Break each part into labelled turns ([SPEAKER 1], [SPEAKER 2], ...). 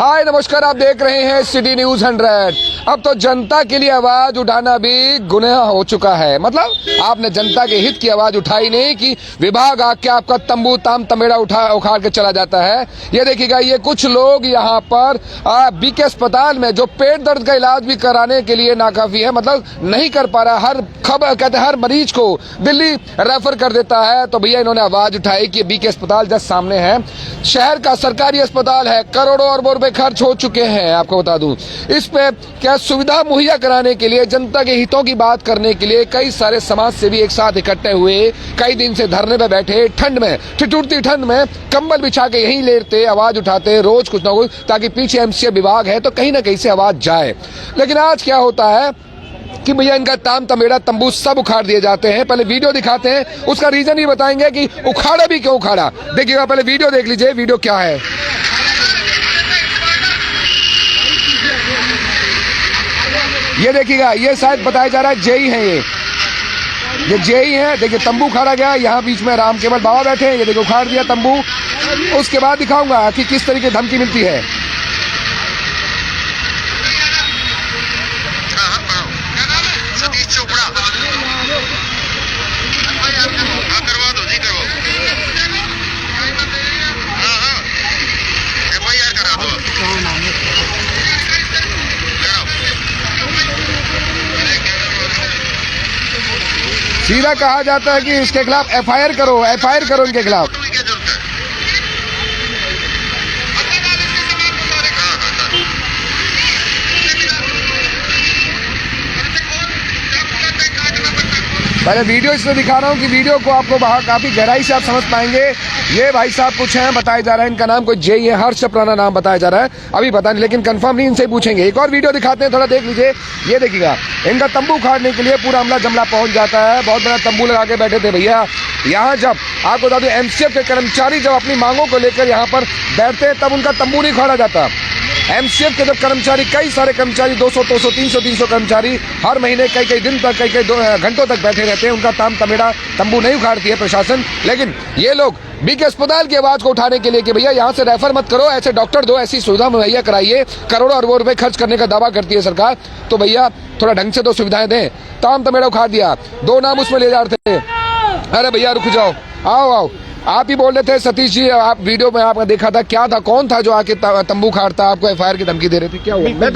[SPEAKER 1] हाय नमस्कार, आप देख रहे हैं सिटी न्यूज 100। अब तो जनता के लिए आवाज उठाना भी गुनाह हो चुका है। मतलब आपने जनता के हित की आवाज उठाई नहीं कि विभाग आके आपका तंबू ताम तमेड़ा उखाड़ के चला जाता है। ये देखिएगा, ये कुछ लोग यहाँ पर बीके अस्पताल में जो पेट दर्द का इलाज भी कराने के लिए नाकाफी है, मतलब नहीं कर पा रहा, हर खबर कहते हैं हर मरीज को दिल्ली रेफर कर देता है। तो भैया इन्होंने आवाज उठाई कि बीके अस्पताल जस्ट सामने है, शहर का सरकारी अस्पताल है, करोड़ों अरबों रुपए खर्च हो चुके हैं। आपको बता दूं, इस पे क्या सुविधा मुहैया कराने के लिए, जनता के हितों की बात करने के लिए कई सारे समाज सेवी एक साथ इकट्ठे हुए, कई दिन से धरने पे बैठे, ठंड में, ठिठुरती ठंड में कंबल बिछा के यहीं लेटते, आवाज उठाते रोज कुछ ना कुछ, ताकि पीछे एमसीए विभाग है तो कहीं ना कहीं से आवाज जाए। लेकिन आज क्या होता है कि भैया इनका ताम तमेड़ा तंबू सब उखाड़ दिए जाते हैं। पहले वीडियो दिखाते हैं, उसका रीजन ही बताएंगे कि उखाड़ा भी क्यों उखाड़ा। देखिएगा, पहले वीडियो देख लीजिए, वीडियो क्या है। ये देखिएगा, ये शायद बताया जा रहा है जेई है, ये जेई है। देखिए तंबू उखाड़ा गया, यहाँ बीच में राम केवल बाबा बैठे हैं, ये देखिए उखाड़ दिया तंबू। उसके बाद दिखाऊंगा कि किस तरीके की धमकी मिलती है। सीधा कहा जाता है कि इसके खिलाफ एफआईआर करो, एफआईआर करो इनके खिलाफ। पहले वीडियो इसलिए दिखा रहा हूँ कि वीडियो को आपको काफी गहराई से आप समझ पाएंगे। ये भाई साहब कुछ हैं, बताया जा रहा है इनका नाम कोई जेई है, हर्ष चपराना नाम बताया जा रहा है, अभी पता नहीं, लेकिन कंफर्म नहीं, इनसे पूछेंगे। एक और वीडियो दिखाते हैं, थोड़ा देख लीजिए। ये देखिएगा, इनका तंबू उखाड़ने के लिए पूरा अमला जमला पहुंच जाता है। बहुत बड़ा तंबू लगा के बैठे थे भैया यहाँ। जब आपको बता दूं, एमसीएफ के कर्मचारी जब अपनी मांगों को लेकर यहाँ पर बैठते हैं तब उनका तंबू नहीं उखाड़ा जाता। एमसीएफ के जब कर्मचारी, कई सारे कर्मचारी, 200 300 कर्मचारी हर महीने कई दिन तक, कई घंटों तक बैठे रहते हैं, उनका ताम तमेड़ा तंबू नहीं उखाड़ती है प्रशासन। लेकिन ये लोग बीके अस्पताल की आवाज को उठाने के लिए कि भैया यहाँ से रेफर मत करो, ऐसे डॉक्टर दो, ऐसी सुविधा मुहैया कराइए, करोड़ों अरबों रुपए खर्च करने का दावा करती है सरकार, तो भैया थोड़ा ढंग से तो सुविधाएं दें। ताम तमेड़ा उखाड़ दिया, 2 नाम उसमें ले जा रहे थे। अरे भैया रुक जाओ, आओ आओ, आप ही बोल रहे थे सतीश जी, आप वीडियो में आपने देखा था, क्या था, कौन था जो आके तंबू खाड़ता, आपको एफआईआर की धमकी दे रहे थे, क्या हुआ?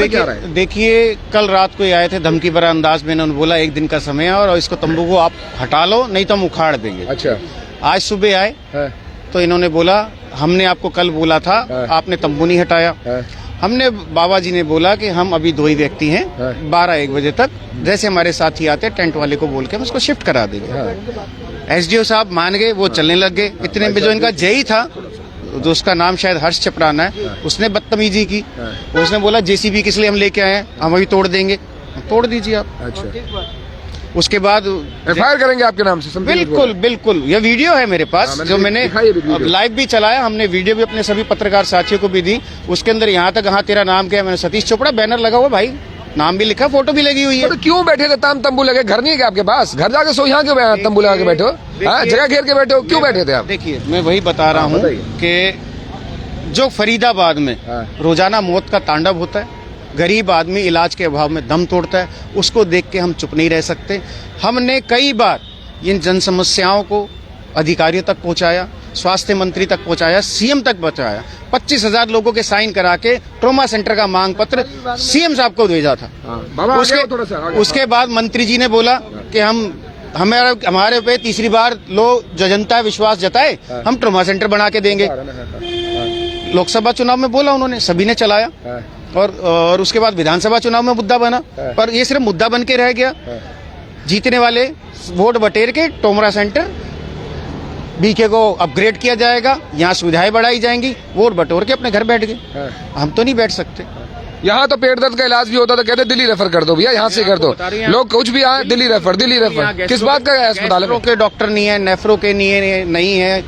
[SPEAKER 2] देखिए कल रात को ही आए थे, धमकी भरा अंदाज में उन्होंने बोला 1 दिन का समय है और इसको तंबू को आप हटा लो, नहीं तो हम उखाड़ देंगे।
[SPEAKER 1] अच्छा,
[SPEAKER 2] आज सुबह आए तो इन्होंने बोला हमने आपको कल बोला था, आपने तंबू नहीं हटाया। हमने बाबा जी ने बोला कि हम अभी 2 ही व्यक्ति हैं, 12-1 बजे तक जैसे हमारे साथी आते टेंट वाले को बोल के हम उसको शिफ्ट करा देंगे। एसडीओ साहब मान गए, वो चलने लग गए। इतने में जो इनका जेई था, जो उसका नाम शायद हर्ष चपराना है, उसने बदतमीजी की। उसने बोला जेसीबी किस लिए हम लेके आए हैं, हम अभी तोड़ देंगे। तोड़ दीजिए आप।
[SPEAKER 1] अच्छा,
[SPEAKER 2] उसके बाद
[SPEAKER 1] एफआईआर करेंगे आपके नाम से।
[SPEAKER 2] बिल्कुल बिल्कुल, ये वीडियो है मेरे पास, जो मैंने लाइव भी चलाया, हमने वीडियो भी अपने सभी पत्रकार साथियों को भी दी। उसके अंदर यहाँ तक, हाँ तेरा नाम क्या है, मैंने सतीश चोपड़ा बैनर लगा हुआ भाई, नाम भी लिखा, फोटो भी लगी हुई है।
[SPEAKER 1] तो क्यों बैठे थे ताम तंबू लगे? घर नहीं है क्या आपके पास? घर जाके सो, यहाँ क्यों तंबू लगा के बैठे हो? जगह घेर के बैठे हो, क्यों बैठे थे आप?
[SPEAKER 2] देखिए मैं वही बता रहा हूँ कि जो फरीदाबाद में रोजाना मौत का तांडव होता है, गरीब आदमी इलाज के अभाव में दम तोड़ता है, उसको देख के हम चुप नहीं रह सकते। हमने कई बार इन जन समस्याओं को अधिकारियों तक पहुंचाया, स्वास्थ्य मंत्री तक पहुंचाया, सीएम तक पहुंचाया। 25,000 लोगों के साइन करा के ट्रॉमा सेंटर का मांग पत्र सीएम साहब को भेजा था। उसके बाद मंत्री जी ने बोला कि हमारे पे तीसरी बार लोग जो जनता विश्वास जताए, हम ट्रॉमा सेंटर बना के देंगे। लोकसभा चुनाव में बोला उन्होंने, सभी ने चलाया, और उसके बाद विधानसभा चुनाव में मुद्दा बना, पर ये सिर्फ मुद्दा बन के रह गया। जीतने वाले वोट बटेर के ट्रॉमा सेंटर बीके को अपग्रेड किया जाएगा, यहाँ सुविधाएं बढ़ाई जाएंगी, वोट बटोर के अपने घर बैठ गए। हम तो नहीं बैठ सकते।
[SPEAKER 1] यहाँ तो पेट दर्द का इलाज भी होता था, कहते दिल्ली रेफर कर दो भैया, यहाँ से कर दो। लोग कुछ भी आए, दिल्ली रेफर, दिल्ली रेफर। किस बात का है अस्पताल में?
[SPEAKER 2] के डॉक्टर नहीं है, नेफ्रो के नहीं है,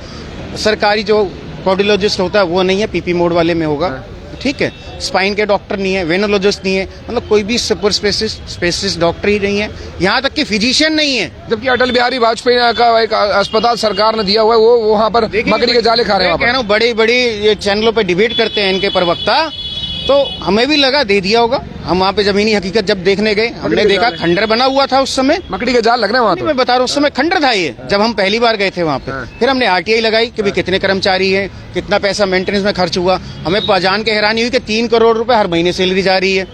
[SPEAKER 2] सरकारी जो कार्डियोलॉजिस्ट होता है वो नहीं है, पीपी मोड वाले में होगा, ठीक है। स्पाइन के डॉक्टर नहीं है, वेनोलॉजिस्ट नहीं है, मतलब कोई भी सुपर स्पेशलिस्ट डॉक्टर ही नहीं है, यहाँ तक कि फिजिशियन नहीं है।
[SPEAKER 1] जबकि अटल बिहारी वाजपेयी का एक अस्पताल सरकार ने दिया हुआ है, वो वहाँ पर मकड़ी के जाले खा रहे हैं।
[SPEAKER 2] बड़े बड़े चैनलों पे डिबेट करते हैं इनके प्रवक्ता तो हमें भी लगा दे दिया होगा। हम वहाँ पे जमीनी हकीकत जब देखने गए, हमने देखा खंडर बना हुआ था उस समय।
[SPEAKER 1] मकड़ी के जाल लग रहे हैं वहाँ तो।
[SPEAKER 2] मैं बता रहा हूँ उस समय खंडर था ये, जब हम पहली बार गए थे वहाँ पे। फिर हमने आरटीआई लगाई कि भाई कितने कर्मचारी हैं, कितना पैसा मेंटेनेंस में खर्च हुआ। हमें जान के हैरानी हुई कि 3 करोड़ रुपए हर महीने सैलरी जा रही है,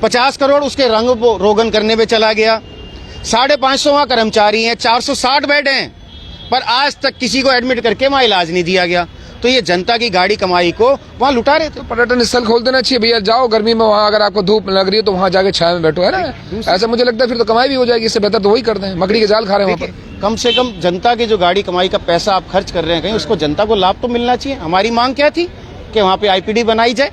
[SPEAKER 2] 50 करोड़ उसके रंग रोगन करने में चला गया, 550 वहाँ कर्मचारी हैं, 460 बेड हैं, पर आज तक किसी को एडमिट करके वहाँ इलाज नहीं दिया गया। तो ये जनता की गाड़ी कमाई को वहाँ लुटा रहे थे।
[SPEAKER 1] तो पर्यटन स्थल खोल देना चाहिए भैया, जाओ गर्मी में वहाँ, अगर आपको धूप लग रही है तो वहाँ जाके छाया में बैठो, है ना। ऐसा मुझे लगता है फिर तो कमाई भी हो जाएगी, इससे बेहतर तो वही कर दें, मकड़ी के जाल खा रहे हैं वहाँ पर।
[SPEAKER 2] कम से कम जनता की जो गाड़ी कमाई का पैसा आप खर्च कर रहे हैं कहीं, उसको जनता को लाभ तो मिलना चाहिए। हमारी मांग क्या थी कि वहाँ पे आईपीडी बनाई जाए,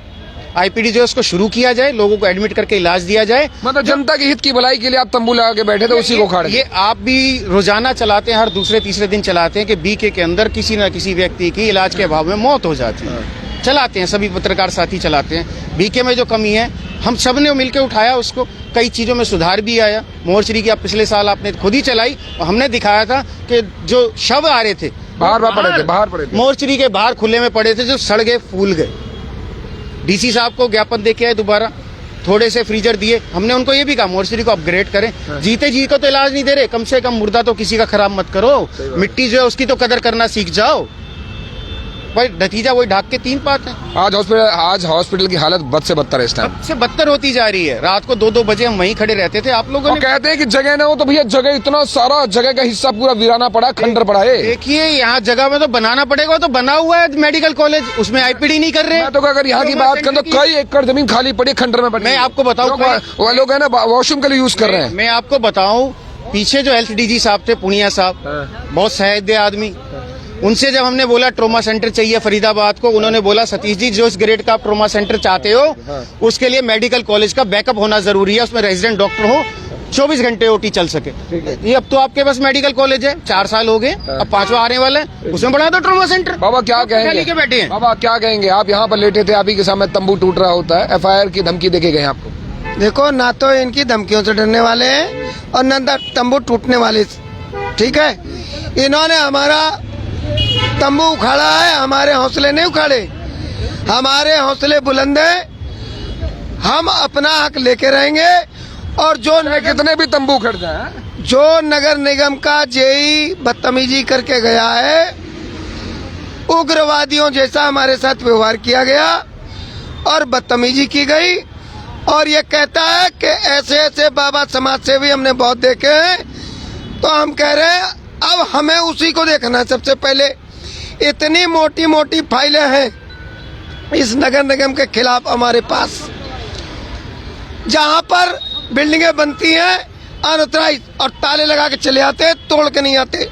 [SPEAKER 2] आईपीडी जो है उसको शुरू किया जाए, लोगों को एडमिट करके इलाज दिया जाए।
[SPEAKER 1] मतलब जनता के हित की भलाई के लिए आप तंबू लगा के बैठे थे, उसी को खाड़े।
[SPEAKER 2] ये आप भी रोजाना चलाते हैं, हर दूसरे तीसरे दिन चलाते हैं कि बीके के अंदर किसी न किसी व्यक्ति की इलाज के अभाव में मौत हो जाती है। चलाते हैं, सभी पत्रकार साथी चलाते हैं। बीके में जो कमी है हम सब ने मिलकर उठाया उसको, कई चीजों में सुधार भी आया। मोर्चरी की आप पिछले साल आपने खुद ही चलाई और हमने दिखाया था कि जो शव आ रहे थे
[SPEAKER 1] बाहर पड़े थे,
[SPEAKER 2] मोर्चरी के बाहर खुले में पड़े थे, जो सड़ गए फूल गए। डीसी साहब को ज्ञापन देके आए, दोबारा थोड़े से फ्रीजर दिए। हमने उनको ये भी कहा मोर्चरी को अपग्रेड करें। जीते जी को तो इलाज नहीं दे रहे, कम से कम मुर्दा तो किसी का खराब मत करो। मिट्टी जो है उसकी तो कदर करना सीख जाओ। भाई नतीजा वही ढाक के 3 पात है।
[SPEAKER 1] आज हॉस्पिटल की हालत बद से बदतर है इस टाइम,
[SPEAKER 2] से बदतर होती जा रही है। रात को 2-2 बजे हम वहीं खड़े रहते थे। आप लोगों ने
[SPEAKER 1] कहते हैं कि जगह ना हो तो भैया जगह, इतना सारा जगह का हिस्सा पूरा वीराना पड़ा, खंडर पड़ा है।
[SPEAKER 2] देखिए यहाँ जगह में तो बनाना पड़ेगा, तो बना हुआ है मेडिकल कॉलेज, उसमें आईपीडी नहीं कर रहे।
[SPEAKER 1] मैं तो अगर यहाँ की बात करें तो कई एकड़ जमीन खाली पड़ी खंडर में पड़ी।
[SPEAKER 2] मैं आपको बताऊँ,
[SPEAKER 1] वो लोग है ना वॉशरूम के लिए यूज कर रहे हैं।
[SPEAKER 2] मैं आपको बताऊँ, पीछे जो हेल्थ डीजी साहब थे, पुनिया साहब, बहुत सहृदय आदमी। उनसे जब हमने बोला ट्रोमा सेंटर चाहिए फरीदाबाद को, उन्होंने बोला सतीश जी जो इस ग्रेड का आप ट्रोमा सेंटर चाहते हो उसके लिए मेडिकल कॉलेज का बैकअप होना जरूरी है, उसमें रेजिडेंट डॉक्टर हो, 24 घंटे ओटी चल सके। ये अब तो आपके पास मेडिकल कॉलेज है, 4 साल हो गए, अब 5वां आने वाला है, उसमें बढ़ा दो ट्रोमा सेंटर।
[SPEAKER 1] बाबा क्या कहेंगे,
[SPEAKER 2] के बैठे हैं
[SPEAKER 1] बाबा क्या कहेंगे? आप यहाँ पर लेटे थे, आप ही के सामने तंबू टूट रहा होता है, FIR की धमकी देके गए आपको।
[SPEAKER 3] देखो, ना तो इनकी धमकियों से डरने वाले हैं और न तंबू टूटने वाले, ठीक है। इन्होंने हमारा तंबू उखाड़ा है, हमारे हौसले नहीं उखाड़े। हमारे हौसले बुलंद हैं, हम अपना हक लेके रहेंगे। और जो
[SPEAKER 1] कितने भी तंबू उखड़ जाए,
[SPEAKER 3] जो नगर निगम का जेई बदतमीजी करके गया है, उग्रवादियों जैसा हमारे साथ व्यवहार किया गया और बदतमीजी की गई, और ये कहता है कि ऐसे ऐसे बाबा समाज सेवी हमने बहुत देखे हैं, तो हम कह रहे हैं अब हमें उसी को देखना है। सबसे पहले इतनी मोटी मोटी फाइलें हैं इस नगर निगम के खिलाफ हमारे पास, जहां पर बिल्डिंगें बनती हैं अनऑथराइज और ताले लगा के चले आते हैं, तोड़ के नहीं आते।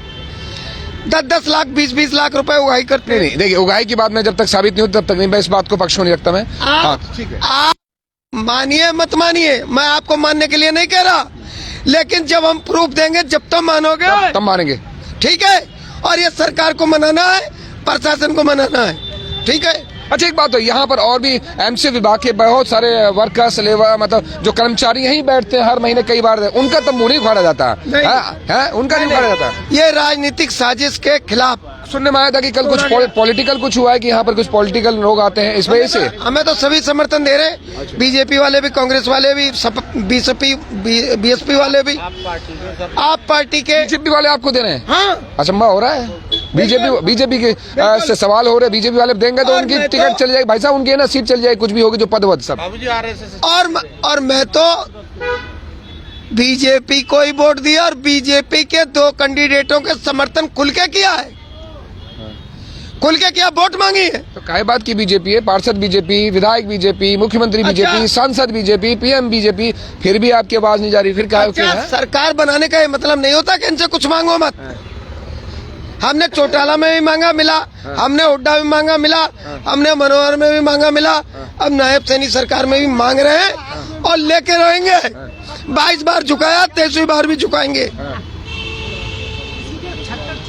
[SPEAKER 3] 10-10 लाख 20-20 लाख रुपए उगाही करते हैं।
[SPEAKER 1] नहीं देखिए, उगाही की बात में जब तक साबित नहीं होती तब तक नहीं, मैं इस बात को पक्ष में नहीं रखता मैं। ठीक है,
[SPEAKER 3] आप मानिए मत मानिए, मैं आपको मानने के लिए नहीं कह रहा, लेकिन जब हम प्रूफ देंगे जब तक मानोगे
[SPEAKER 1] तब मानेंगे,
[SPEAKER 3] ठीक है। और ये सरकार को मनाना है, प्रशासन को मनाना है, ठीक है।
[SPEAKER 1] अच्छा एक बात तो यहाँ पर और भी MC विभाग के बहुत सारे वर्कर्स, लेबर, मतलब जो कर्मचारी यहीं बैठते हैं हर महीने कई बार, उनका तंबू नहीं उखाड़ा जाता है, उनका नहीं उखाड़ा जाता।
[SPEAKER 3] ये राजनीतिक साजिश के खिलाफ
[SPEAKER 1] सुनने में आया था कि कल कुछ पॉलिटिकल कुछ हुआ है, कि यहाँ पर कुछ पॉलिटिकल लोग आते हैं, इस वजह से
[SPEAKER 3] हमें तो सभी समर्थन दे रहे हैं। बीजेपी वाले भी, कांग्रेस वाले भी, BSP वाले भी, आप पार्टी के
[SPEAKER 1] बीजेपी वाले आपको दे रहे हैं।
[SPEAKER 3] हाँ,
[SPEAKER 1] अचंभा हो रहा है। बीजेपी के से सवाल हो रहे हैं, बीजेपी वाले देंगे तो उनकी टिकट चल जाएगी भाई साहब, उनकी ना सीट चल जाएगी, कुछ भी होगी जो पद सब।
[SPEAKER 3] और मैं तो बीजेपी को ही वोट दिया और बीजेपी के 2 कैंडिडेटों के समर्थन खुल के किया है, खुल के क्या वोट मांगी है।
[SPEAKER 1] तो काय बात की बीजेपी है, पार्षद बीजेपी, विधायक बीजेपी, मुख्यमंत्री बीजेपी, सांसद बीजेपी, PM बीजेपी, फिर भी आपकी आवाज नहीं जा रही, फिर क्या
[SPEAKER 3] सरकार बनाने का ये मतलब नहीं होता कि इनसे कुछ मांगो मत। हमने चौटाला में भी मांगा मिला, हमने हुड्डा में मांगा मिला, हमने मनोहर में भी मांगा मिला, अब नायब सैनी सरकार में भी मांग रहे हैं और लेके रहेंगे। 22 बार झुकाया, 23वीं बार भी झुकाएंगे।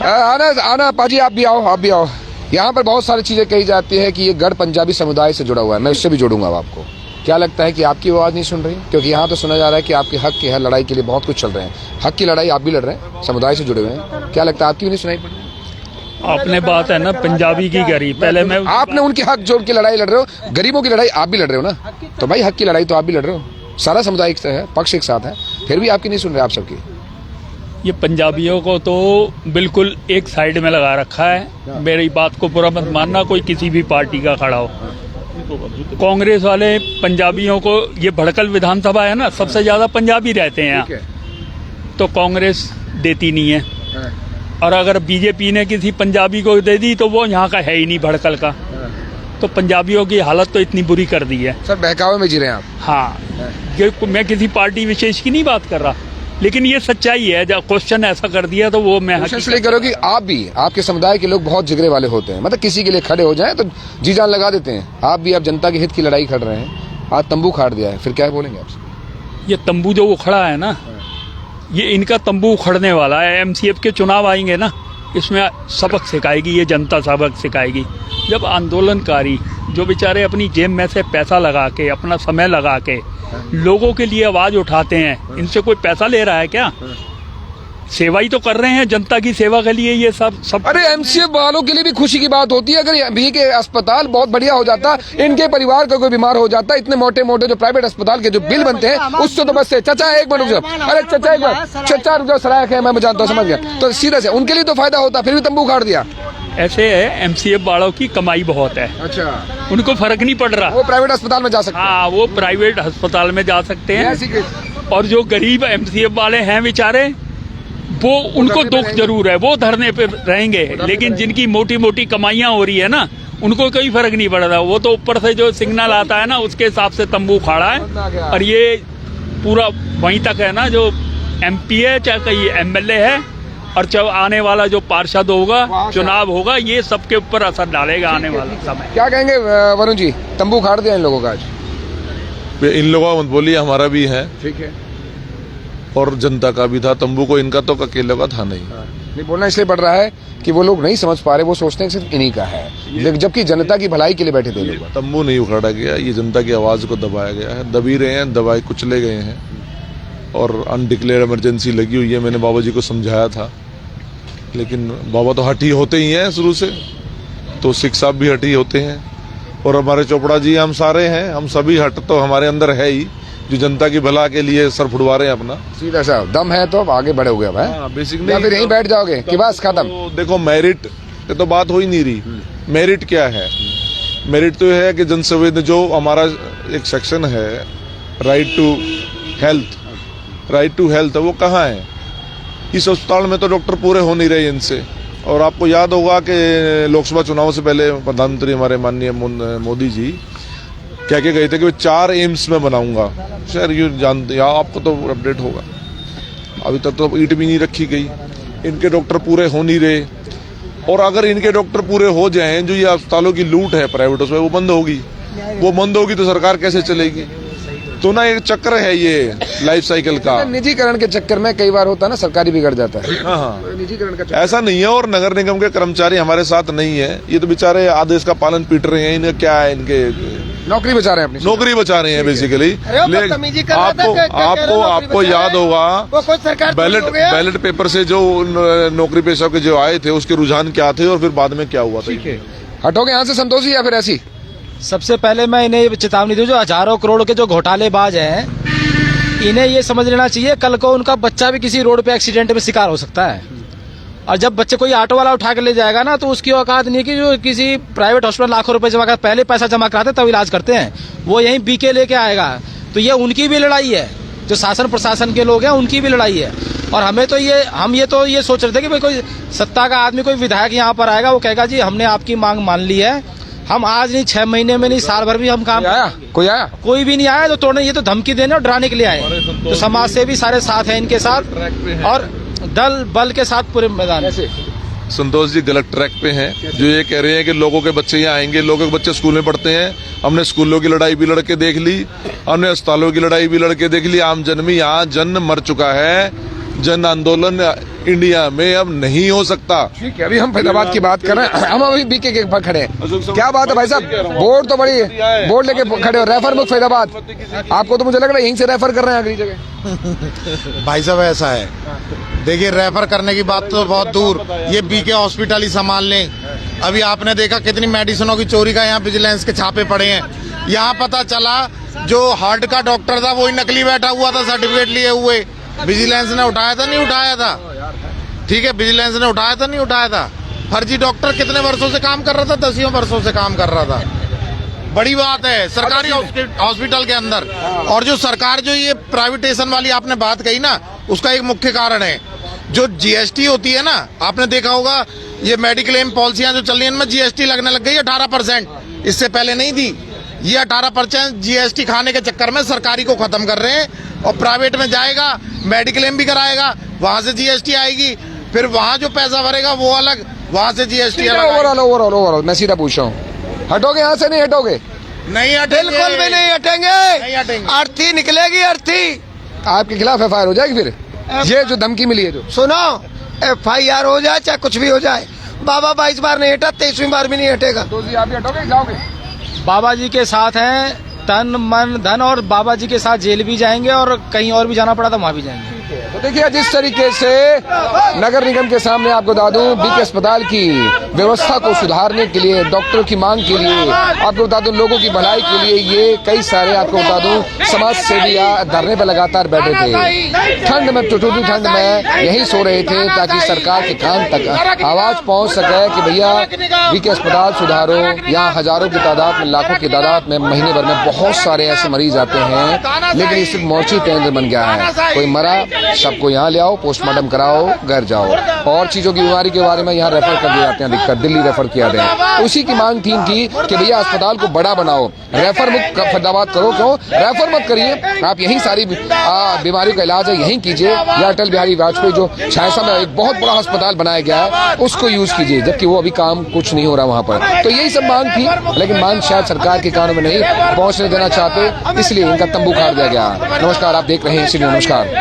[SPEAKER 1] आना पाजी, आप भी आओ। यहाँ पर बहुत सारी चीजें कही जाती है कि ये गढ़ पंजाबी समुदाय से जुड़ा हुआ है, मैं उससे भी जोड़ूंगा आपको। क्या लगता है कि आपकी आवाज नहीं सुन रही? क्योंकि यहाँ तो सुना जा रहा है कि आपके हक की है, लड़ाई के लिए बहुत कुछ चल रहे हैं, हक की लड़ाई आप भी लड़ रहे हैं, समुदाय से जुड़े हुए हैं। क्या लगता है आपकी भी नहीं सुनाई पड़ी?
[SPEAKER 4] आपने बात है ना पंजाबी की करी, पहले मैं
[SPEAKER 1] आपने उनके हक जोड़ की लड़ाई लड़ रहे हो, गरीबों की लड़ाई आप भी लड़ रहे हो ना, तो भाई हक की लड़ाई तो आप भी लड़ रहे हो, सारा समुदाय एक है, पक्ष एक साथ है, फिर भी आपकी नहीं सुन रहे आप सबकी।
[SPEAKER 4] ये पंजाबियों को तो बिल्कुल एक साइड में लगा रखा है। मेरी बात को पूरा मत मानना, कोई किसी भी पार्टी का खड़ा हो। कांग्रेस वाले पंजाबियों को, ये भड़कल विधानसभा है ना, सबसे ज्यादा पंजाबी रहते हैं यहाँ, तो कांग्रेस देती नहीं है। और अगर बीजेपी ने किसी पंजाबी को दे दी तो वो यहाँ का है ही नहीं, भड़कल का। तो पंजाबियों की हालत तो इतनी बुरी कर दी है।
[SPEAKER 1] सर बहकावे में जी रहे हैं आप।
[SPEAKER 4] हाँ, ये मैं किसी पार्टी विशेष की नहीं बात कर रहा, लेकिन ये सच्चाई है। जब क्वेश्चन ऐसा कर दिया तो वो मैं
[SPEAKER 1] कोशिश इसलिए करो कि आप भी, आपके समुदाय के लोग बहुत जिगरे वाले होते हैं, मतलब किसी के लिए खड़े हो जाएं तो जी जान लगा देते हैं। आप भी, आप जनता के हित की लड़ाई खड़ रहे हैं, आज तंबू खाड़ दिया है, फिर क्या बोलेंगे आपसे?
[SPEAKER 4] ये तंबू जो उखड़ा है ना, ये इनका तंबू उखड़ने वाला है। एमसीएफ के चुनाव आएंगे ना, इसमें सबक सिखाएगी ये जनता, सबक सिखाएगी। जब आंदोलनकारी जो बेचारे अपनी जेब में से पैसा लगा के, अपना समय लगा के लोगों के लिए आवाज उठाते हैं, इनसे कोई पैसा ले रहा है क्या? सेवा ही तो कर रहे हैं, जनता की सेवा के लिए ये सब।
[SPEAKER 1] अरे एमसीएफ वालों के लिए भी खुशी की बात होती है, अगर भी के अस्पताल बहुत बढ़िया हो जाता, इनके परिवार का कोई बीमार हो जाता, इतने मोटे मोटे जो प्राइवेट अस्पताल के जो बिल बनते हैं उससे तो बस से। चाचा एक मिनट रुक जाओ, अरे चाचा एक मिनट, चाचा रुक जाओ, सरायक है, मैं जानता हूँ, समझ गया। तो सीधा से उनके लिए तो फायदा होता, फिर भी तंबू उखाड़ दिया।
[SPEAKER 4] ऐसे है, एमसीएफ वालों की कमाई बहुत है,
[SPEAKER 1] अच्छा,
[SPEAKER 4] उनको फर्क नहीं पड़ रहा,
[SPEAKER 1] वो प्राइवेट अस्पताल में जा सकते हैं।
[SPEAKER 4] हाँ, वो प्राइवेट अस्पताल में जा सकते हैं। और जो गरीब एमसीएफ वाले हैं बेचारे, वो उनको दुख जरूर है, वो धरने पे रहेंगे, लेकिन जिनकी मोटी मोटी कमाइयां हो रही है ना, उनको कोई फर्क नहीं पड़ रहा। वो तो ऊपर से जो सिग्नल आता है ना, उसके हिसाब से तंबू खाड़ा है। और ये पूरा वहीं तक है ना, जो एमपी है, चाहे कहीं एमएलए है, और चाहे आने वाला जो पार्षद होगा, चुनाव होगा, ये सबके ऊपर असर डालेगा आने वाला समय।
[SPEAKER 1] क्या कहेंगे वरुण जी, तंबू खाड़ दिया इन लोगों का आज?
[SPEAKER 5] इन लोगों का मत बोलिए, हमारा भी है
[SPEAKER 1] ठीक है,
[SPEAKER 5] और जनता का भी था। तंबू को इनका तो अकेले का था नहीं।
[SPEAKER 1] नहीं बोलना इसलिए पड़ रहा है कि वो लोग नहीं समझ पा रहे, वो सोचते हैं कि सिर्फ इन्हीं का है, जबकि जनता की भलाई के लिए बैठे थे लोग।
[SPEAKER 5] तंबू नहीं उखाड़ा गया, ये जनता की आवाज को दबाया गया है, दबी रहे हैं, दबाए कुचले गए हैं, और अनडिक्लेयर्ड इमरजेंसी लगी हुई है। मैंने बाबा जी को समझाया था, लेकिन बाबा तो हटी होते ही हैं शुरू से, तो सिख साहब भी हटी होते हैं, और हमारे चोपड़ा जी, हम सारे हैं, हम सभी हट तो हमारे अंदर है ही, जो जनता की भला के लिए सर फुड़वा रहे हैं अपना।
[SPEAKER 1] सीधा सा दम है तो आगे बढ़ोगे अब, है
[SPEAKER 5] बेसिक
[SPEAKER 1] या फिर यहीं बैठ जाओगे कि बस खत्म?
[SPEAKER 5] तो देखो, मेरिट ये तो बात हो ही नहीं रही। मेरिट क्या है? मेरिट तो है कि जनसंवेदन, जो हमारा एक सेक्शन है, राइट टू हेल्थ, वो कहाँ है? इस अस्पताल में तो डॉक्टर पूरे हो नहीं रहे इनसे। और आपको याद होगा कि लोकसभा चुनाव से पहले प्रधानमंत्री हमारे माननीय मोदी जी क्या गए थे कि 4 एम्स में बनाऊंगा। शायद ये जानते, या आपको तो अपडेट होगा, अभी तक तो ईंट भी नहीं रखी गई। इनके डॉक्टर पूरे हो नहीं रहे, और अगर इनके डॉक्टर पूरे हो जाएं, जो ये अस्पतालों की लूट है प्राइवेट, उसमें वो बंद होगी तो सरकार कैसे चलेगी? तो ना एक चक्र है ये लाइफ साइकिल का।
[SPEAKER 1] निजीकरण के चक्कर में कई बार होता है ना, सरकारी बिगड़ जाता है।
[SPEAKER 5] हाँ,
[SPEAKER 1] निजीकरण का चक्कर
[SPEAKER 5] ऐसा नहीं है। और नगर निगम के कर्मचारी हमारे साथ नहीं है, ये तो बेचारे आदेश का पालन पीट रहे हैं। इनका क्या है, इनके
[SPEAKER 1] नौकरी बचा रहे हैं, अपनी
[SPEAKER 5] नौकरी बचा रहे हैं बेसिकली। आपको याद होगा बैलेट पेपर से जो नौकरी पेशा के जो आए थे, उसके रुझान क्या थे और फिर बाद में क्या हुआ था।
[SPEAKER 1] हटोगे यहाँ से संतोष जी, या फिर ऐसी?
[SPEAKER 6] सबसे पहले मैं इन्हें चेतावनी दूं, जो हजारों करोड़ के जो घोटालेबाज हैं, इन्हें ये समझ लेना चाहिए कल को उनका बच्चा भी किसी रोड पे एक्सीडेंट में शिकार हो सकता है। और जब बच्चे कोई ऑटो वाला उठा के ले जाएगा ना, तो उसकी औकात नहीं कि जो किसी प्राइवेट हॉस्पिटल लाखों रुपए जमा कर, पहले पैसा जमा कराते तब इलाज करते हैं, वो यहीं बीके लेके आएगा। तो ये उनकी भी लड़ाई है, जो शासन प्रशासन के लोग हैं उनकी भी लड़ाई है। और हमें तो ये सोच रहे थे कि भाई कोई सत्ता का आदमी, कोई विधायक यहाँ पर आएगा, वो कहेगा जी हमने आपकी मांग मान ली है, हम आज नहीं 6 महीने में नहीं, साल भर भी हम काम।
[SPEAKER 1] कोई आया? कोई
[SPEAKER 6] भी नहीं आया। तो तोड़ने, ये तो धमकी देने और डराने के लिए आए। तो समाज से भी सारे साथ हैं इनके साथ, और दल बल के साथ पूरे मैदान।
[SPEAKER 5] संतोष जी गलत ट्रैक पे हैं, जो ये कह रहे हैं कि लोगों के बच्चे यहाँ आएंगे। लोगों के बच्चे स्कूल में पढ़ते हैं, हमने स्कूलों की लड़ाई भी लड़के देख ली, हमने अस्पतालों की लड़ाई भी लड़के देख ली। आम जन में यहाँ जन मर चुका है, जन आंदोलन इंडिया में अब नहीं हो सकता।
[SPEAKER 1] ठीक है, अभी हम फरीदाबाद की बात कर रहे हैं, हम अभी बीके के पर खड़े हैं। क्या बात है भाई साहब, बोर्ड तो बड़ी बोर्ड लेके खड़े हो, रेफर मुक्त फरीदाबाद, आपको तो मुझे लग रहा है यहीं से रेफर कर रहे हैं अगली जगह।
[SPEAKER 7] भाई साहब ऐसा है, देखिए रेफर करने की बात तो बहुत दूर, ये बीके हॉस्पिटल ही संभाल लें। अभी आपने देखा कितनी मेडिसिनों की चोरी का यहाँ विजिलेंस के छापे पड़े हैं। यहाँ पता चला जो हार्ट का डॉक्टर था वही नकली बैठा हुआ था सर्टिफिकेट लिए हुए। विजिलेंस ने उठाया था नहीं उठाया था, ठीक है, विजिलेंस ने उठाया था नहीं उठाया था। फर्जी डॉक्टर कितने वर्षों से काम कर रहा था, 10 वर्षों से काम कर रहा था। बड़ी बात है सरकारी हॉस्पिटल के अंदर। और जो सरकार जो ये प्राइवेटेशन वाली आपने बात कही ना, उसका एक मुख्य कारण है जो जीएसटी होती है ना, आपने देखा होगा ये मेडिक्लेम पॉलिसियां जो चल रही है इनमें जीएसटी लगने लग गई 18%, इससे पहले नहीं थी। ये 18% जीएसटी खाने के चक्कर में सरकारी को खत्म कर रहे हैं और प्राइवेट में जाएगा, मेडिक्लेम भी कराएगा, वहां से जीएसटी आएगी, फिर वहां जो पैसा भरेगा वो अलग, वहां से जीएसटी अलग।
[SPEAKER 1] ओवरऑल मैं सीधा पूछ रहा हूँ, हटोगे यहाँ से नहीं हटोगे?
[SPEAKER 7] नहीं हटेंगे,
[SPEAKER 3] बिल्कुल भी नहीं हटेंगे,
[SPEAKER 7] नहीं हटेंगे।
[SPEAKER 3] अर्थी निकलेगी अर्थी।
[SPEAKER 1] आपके खिलाफ एफआईआर हो जाएगी फिर, ये जो धमकी मिली है जो।
[SPEAKER 3] सुनो, FIR हो जाए चाहे कुछ भी हो जाए, बाबा 22 बार नहीं हटा, 23वीं बार भी नहीं हटेगा।
[SPEAKER 1] तो जी आप भी हटोगे जाओगे?
[SPEAKER 6] बाबा जी के साथ हैं तन मन धन, और बाबा जी के साथ जेल भी जाएंगे और कहीं और भी जाना पड़ा तो वहां भी जाएंगे।
[SPEAKER 1] तो देखिए जिस तरीके से नगर निगम के सामने आपको बता दूं, बीके अस्पताल की व्यवस्था को सुधारने के लिए, डॉक्टरों की मांग के लिए, आपको बता दूं लोगों की भलाई के लिए, ये कई सारे आपको बता दूं समाज सेवी धरने पर लगातार बैठे थे। ठंड में, टुटुटी ठंड में यही सो रहे थे ताकि सरकार के कान तक आवाज पहुंच सके कि भैया बीके अस्पताल सुधारो। यहाँ हजारों की तादाद में, लाखों की तादाद में महीने भर में बहुत सारे ऐसे मरीज आते हैं, लेकिन ये सिर्फ मोर्ची केंद्र बन गया है। कोई मरा, सबको यहाँ ले आओ, पोस्टमार्टम कराओ, घर जाओ। और चीजों की बीमारी के बारे में यहाँ रेफर कर दिए जाते हैं, अधिकतर दिल्ली रेफर किया जाते हैं। उसी की मांग थी इनकी कि भैया अस्पताल को बड़ा बनाओ, रेफर मुक्त फरीदाबाद करो। क्यों रेफर मत करिए, आप यहीं सारी बीमारियों का इलाज है यहीं कीजिए, या अटल बिहारी वाजपेयी जो छायसा में एक बहुत बड़ा अस्पताल बनाया गया है उसको यूज कीजिए, जबकि वो अभी काम कुछ नहीं हो रहा वहाँ पर। तो यही सब मांग थी, लेकिन मांग शायद सरकार के कानों में नहीं पहुंचने देना चाहते, इसलिए इनका तंबू खाड़ दिया गया। नमस्कार, आप देख रहे हैं इसीलिए नमस्कार।